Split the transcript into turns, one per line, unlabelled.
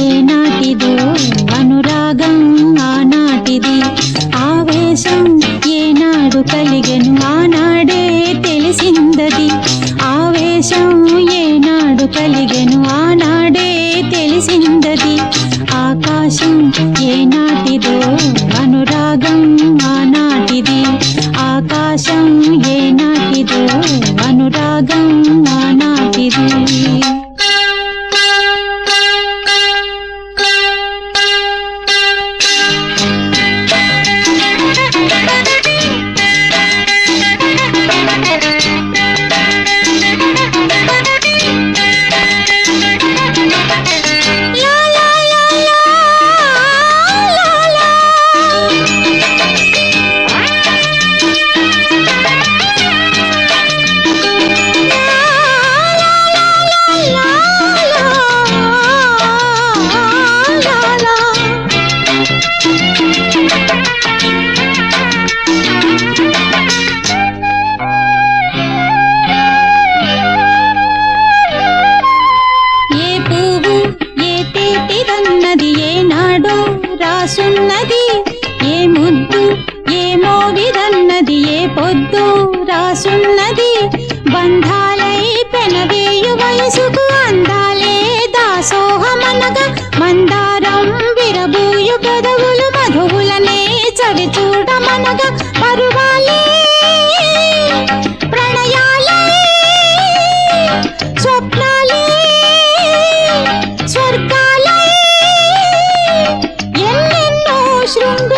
ఏనాటిదో అనురాగం ఆనాటిది ఆవేశం ఏనాడు కలిగెను ఆనాడే తెలిసిందది ఆవేశం ఏనాడు కలిగెను ఆనాడే తెలిసిందది ఆకాశం ఏనాటిదో అనురాగం ఆనాటిది ఆకాశం ఏనాటిదో అనురాగం ఆనాటిది రాసున్నది ఏ ముద్దు ఏ మోవిదన్నది ఏ పొద్దు రాసున్నది బంధాలై పెనవేయు వయసుకు అందాలే దాసోహమనగా మందారం విరబూయు పెదవులు మధువులనే చవి చూడమనగా పరువాలే ప్రణయాలే స్వప్నాలే స్వర్గాలే శృంగ